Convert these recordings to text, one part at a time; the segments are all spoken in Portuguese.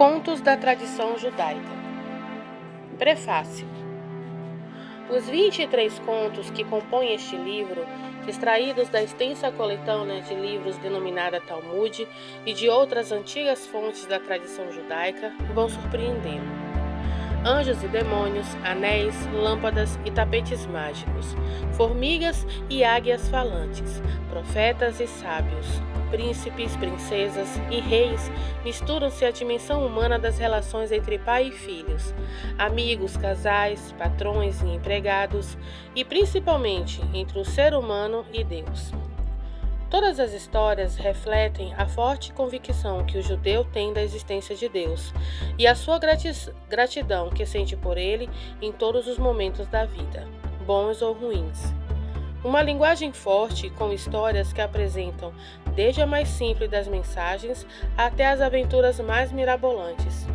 Contos da tradição judaica. Prefácio. Os 23 contos que compõem este livro, extraídos da extensa coletânea de livros denominada Talmud e de outras antigas fontes da tradição judaica, vão surpreendê-lo. Anjos e demônios, anéis, lâmpadas e tapetes mágicos, formigas e águias falantes, profetas e sábios, príncipes, princesas e reis misturam-se à dimensão humana das relações entre pai e filhos, amigos, casais, patrões e empregados, e principalmente entre o ser humano e Deus. Todas as histórias refletem a forte convicção que o judeu tem da existência de Deus e a sua gratidão que sente por ele em todos os momentos da vida, bons ou ruins. Uma linguagem forte, com histórias que apresentam desde a mais simples das mensagens até as aventuras mais mirabolantes.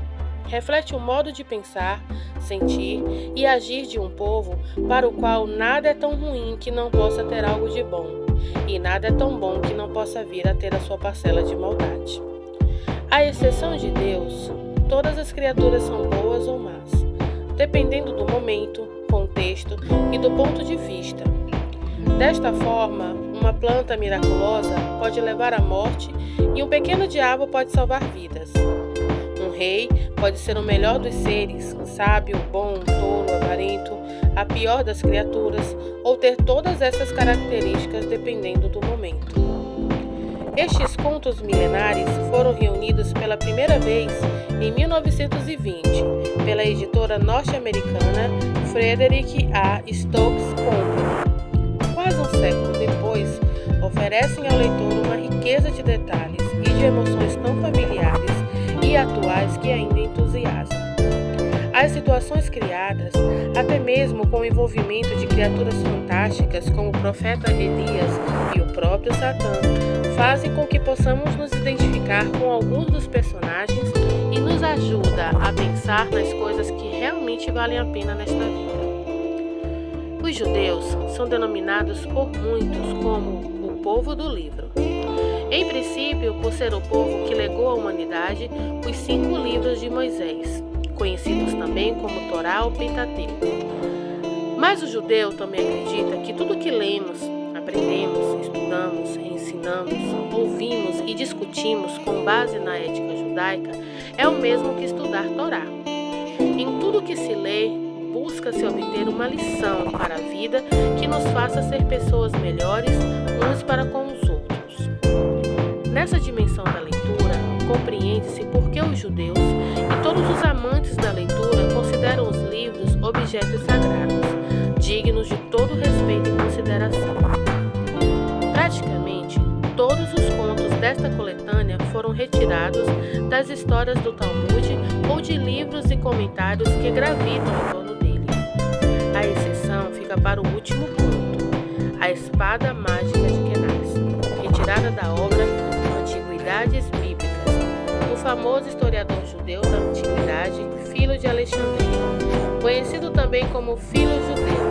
Reflete o modo de pensar, sentir e agir de um povo para o qual nada é tão ruim que não possa ter algo de bom, e nada é tão bom que não possa vir a ter a sua parcela de maldade. À exceção de Deus, todas as criaturas são boas ou más, dependendo do momento, contexto e do ponto de vista. Desta forma, uma planta miraculosa pode levar à morte e um pequeno diabo pode salvar vidas. Um rei pode ser o melhor dos seres, sábio, bom, tolo, avarento, a pior das criaturas, ou ter todas essas características dependendo do momento. Estes contos milenares foram reunidos pela primeira vez em 1920 pela editora norte-americana Frederick A. Stokes Company. Quase um século depois, oferecem ao leitor uma riqueza de detalhes e de emoções tão familiares e atuais que ainda entusiasmam. As situações criadas, até mesmo com o envolvimento de criaturas fantásticas como o profeta Elias e o próprio Satã, fazem com que possamos nos identificar com alguns dos personagens e nos ajuda a pensar nas coisas que realmente valem a pena nesta vida. Os judeus são denominados por muitos como o povo do livro. Em princípio, por ser o povo que legou à humanidade os 5 livros de Moisés, conhecidos também como Torá ou Pentateuco. Mas o judeu também acredita que tudo que lemos, aprendemos, estudamos, ensinamos, ouvimos e discutimos com base na ética judaica é o mesmo que estudar Torá. Em tudo que se lê, busca-se obter uma lição para a vida que nos faça ser pessoas melhores uns para com os outros. Nessa dimensão da leitura, compreende-se por que os judeus e todos os amantes da leitura consideram os livros objetos sagrados, dignos de todo respeito e consideração. Praticamente, todos os contos desta coletânea foram retirados das histórias do Talmud ou de livros e comentários que gravitam em torno dele. A exceção fica para o último conto, A Espada Mágica de Kenaz, retirada da obra Antiguidades Bíblicas, do famoso historiador judeu da Antiguidade, Filo de Alexandria, conhecido também como Filo Judeu.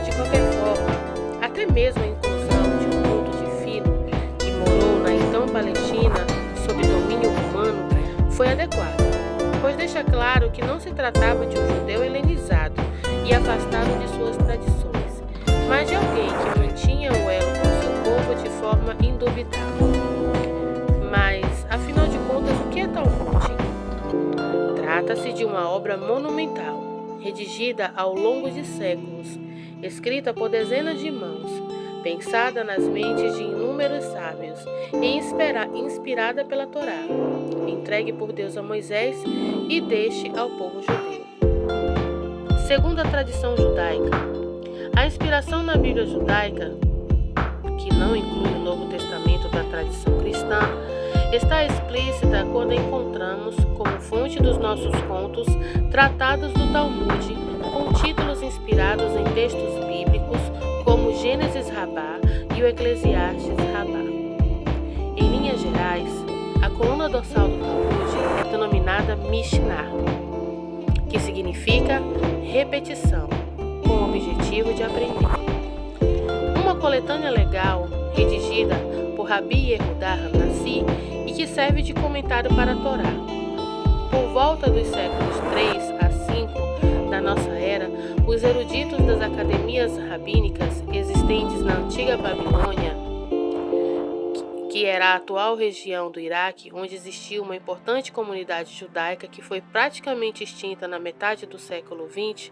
De qualquer forma, até mesmo a inclusão de um conto de Filo, que morou na então Palestina sob domínio romano, foi adequada, pois deixa claro que não se tratava de um judeu helenizado e afastado de suas tradições, mas de alguém que mantinha o elo com seu povo de forma indubitável. Mas, afinal de contas, o que é Talmud? Trata-se de uma obra monumental, redigida ao longo de séculos, escrita por dezenas de mãos, pensada nas mentes de inúmeros sábios e inspirada pela Torá, entregue por Deus a Moisés e deste ao povo judeu. Segundo a tradição judaica, a inspiração na Bíblia judaica, que não inclui o Novo Testamento da tradição cristã, está explícita quando encontramos, como fonte dos nossos contos, tratados do Talmud, com títulos inspirados em textos bíblicos, como Gênesis Rabá e o Eclesiastes Rabá. Em linhas gerais, a coluna dorsal do Talmud é denominada Mishnah, que significa repetição, com o objetivo de aprender. Uma coletânea legal, redigida por Rabi Yehudah Hanassi e que serve de comentário para a Torá. Por volta dos séculos 3 a 5 da nossa era, os eruditos das academias rabínicas existentes na antiga Babilônia, que era a atual região do Iraque, onde existia uma importante comunidade judaica que foi praticamente extinta na metade do século XX,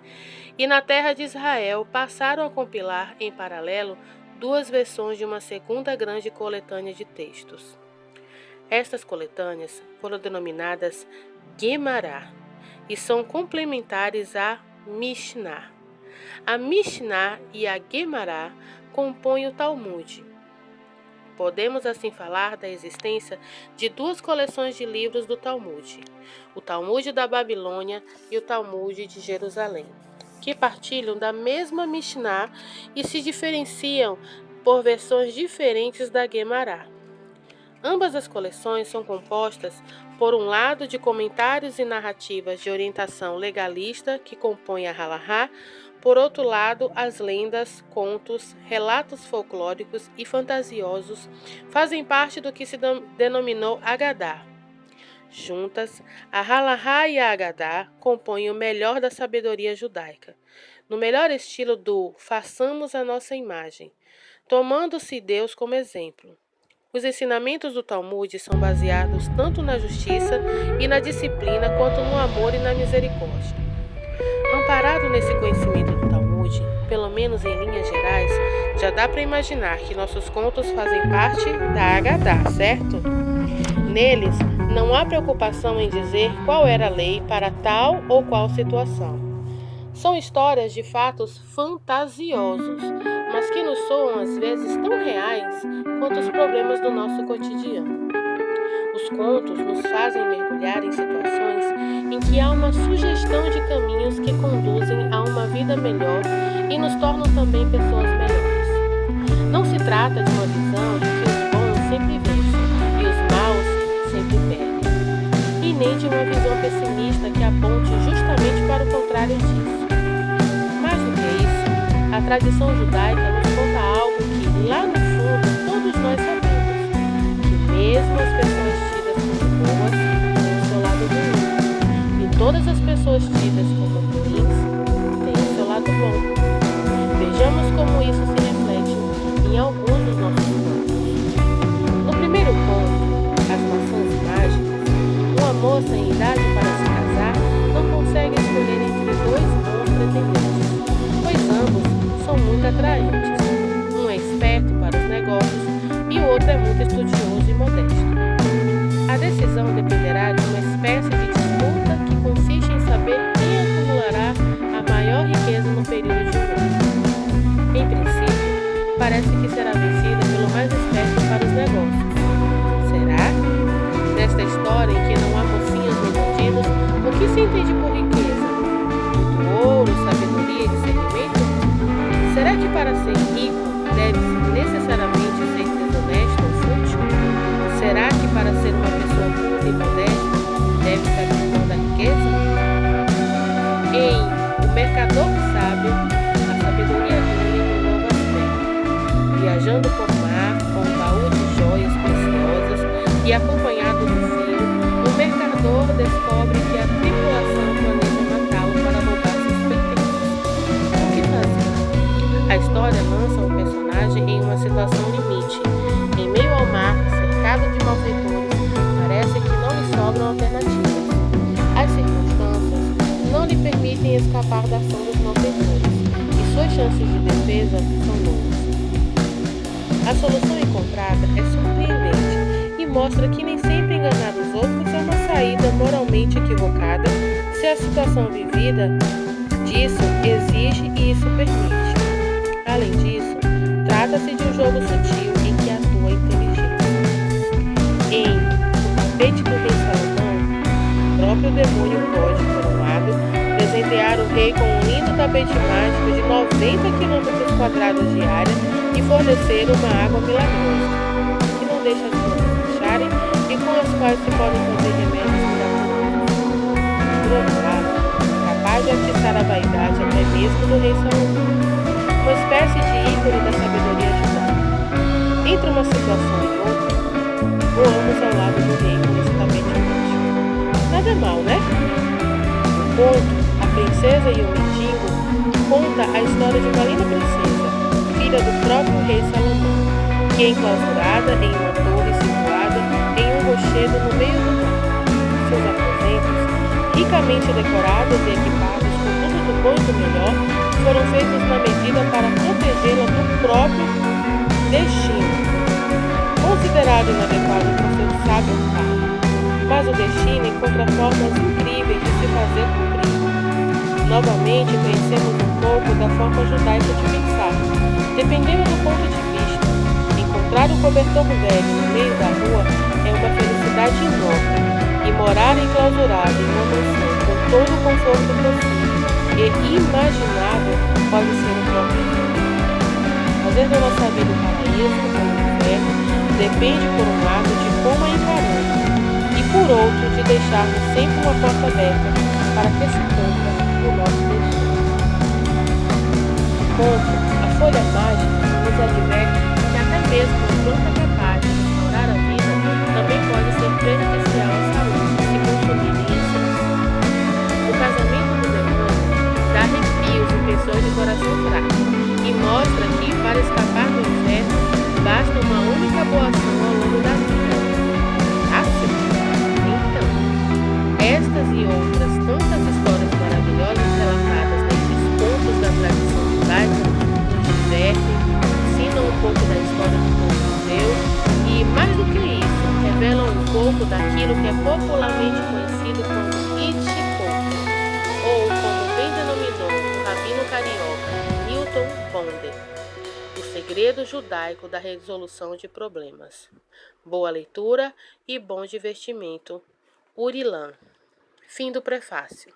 e na terra de Israel, passaram a compilar, em paralelo, duas versões de uma segunda grande coletânea de textos. Estas coletâneas foram denominadas Guemará e são complementares à Mishnah. A Mishnah e a Guemará compõem o Talmud. Podemos assim falar da existência de duas coleções de livros do Talmud, o Talmud da Babilônia e o Talmud de Jerusalém, que partilham da mesma Mishnah e se diferenciam por versões diferentes da Guemará. Ambas as coleções são compostas, por um lado, de comentários e narrativas de orientação legalista que compõem a Halahá, por outro lado, as lendas, contos, relatos folclóricos e fantasiosos fazem parte do que se denominou Agadá. Juntas, a Halahá e a Agadá compõem o melhor da sabedoria judaica, no melhor estilo do façamos a nossa imagem, tomando-se Deus como exemplo. Os ensinamentos do Talmud são baseados tanto na justiça e na disciplina quanto no amor e na misericórdia. Amparado nesse conhecimento do Talmud, pelo menos em linhas gerais, já dá para imaginar que nossos contos fazem parte da Agadá, certo? Neles, não há preocupação em dizer qual era a lei para tal ou qual situação. São histórias de fatos fantasiosos, mas que nos soam às vezes tão reais quanto os problemas do nosso cotidiano. Os contos nos fazem mergulhar em situações em que há uma sugestão de caminhos que conduzem a uma vida melhor e nos tornam também pessoas melhores. Não se trata de uma visão de que os bons sempre vencem e os maus sempre perdem, e nem de uma visão pessimista que aponte justamente para o contrário disso. Mais do que isso, a tradição judaica nos conta algo que, lá no fundo, todos nós sabemos, que mesmo as pessoas tidas como boas têm o seu lado ruim, e todas as pessoas tidas como ruins têm o seu lado bom. Vejamos como isso se reflete em alguns dos nossos contos. No primeiro conto, As Maçãs Mágicas, uma moça em idade para se casar não consegue escolher entre dois bons pretendentes, pois ambos são muito atraentes. Um é esperto para os negócios e o outro é muito estudioso e modesto. A decisão dependerá de uma espécie de disputa que consiste em saber quem acumulará a maior riqueza no período de um ano. Em princípio, parece que será vencida pelo mais esperto para os negócios. Será? Nesta história em que não há mocinhas nem bandidos, o que se entende por riqueza? Muito ouro, sabedoria e discernimento? Será que para ser rico deve-se necessariamente ser desonesto ou fútil? Será que para ser uma pessoa culta e modesta deve-se abrir mão da riqueza? Em O Mercador Sábio, a sabedoria ganha um novo aspecto. Viajando por mar com um baú de joias preciosas e acompanhado do filho, o mercador descobre que a tripulação planeja matá-lo para roubar seus pertences. O que fazer? A história lança o personagem em uma situação limite. Em meio ao mar, cercado de malfeitores, parece que não lhe sobram alternativas. As circunstâncias não lhe permitem escapar da ação dos malfeitores, e suas chances de defesa são nulas. A solução encontrada é surpreendente e mostra que nem sempre enganar os outros é uma saída moralmente equivocada se a situação vivida disso exige e isso permite. Além disso, trata-se de um jogo sutil em que atua a inteligência. Em O Tapete do Rei Salomão, o próprio demônio pode, por um lado, presentear o rei com um lindo tapete mágico de 90 km² de área e fornecer uma água milagrosa, que não deixa as plantas fecharem e com as quais se podem fazer remédios miraculosos. Por outro lado, capaz de atiçar a vaidade até mesmo do rei Salomão, uma espécie de ícone da sabedoria judaica. Entre uma situação e outra, voamos ao lado do rei com esse tapete mágico. Nada mal, né? conto, A Princesa e o Mendigo, conta a história de uma linda princesa, filha do próprio rei Salomão, que é enclausurada em uma torre situada em um rochedo no meio do mar. Seus aposentos, ricamente decorados e equipados com tudo do bom e do melhor, foram feitos na medida para protegê-la do próprio destino, considerado inadequado por seu sábio pai. Mas o destino encontra formas incríveis de se fazer cumprir. Novamente, conhecemos um pouco da forma judaica de pensar. Dependendo do ponto de vista, encontrar um cobertor velho no meio da rua é uma felicidade enorme, e morar enclausurado em uma mansão com todo o conforto possível e imaginável pode ser um problema. Fazer da nossa vida um paraíso ou um inferno depende, por um lado, de como a encaramos, e por outro, de deixarmos sempre uma porta aberta para que se cumpra o nosso destino. O conto A Folha Mágica nos adverte que até mesmo uma planta capaz de restaurar a vida também pode ser prejudicial à saúde se consumida em excesso. O casamento do demônio dá arrepios em pessoas de coração fraco e mostra que, para escapar do inferno, basta uma única boa ação ao longo da vida. Fácil? Então, estas e outras tantas histórias maravilhosas relatadas nesses contos da tradição judaica nos divertem, ensinam um pouco da história do povo judeu e, mais do que isso, revelam um pouco daquilo que é popularmente conhecido como Hitchcock, ou como bem denominou o rabino carioca Newton Bonder, o segredo judaico da resolução de problemas. Boa leitura e bom divertimento. Urilan. Fim do prefácio.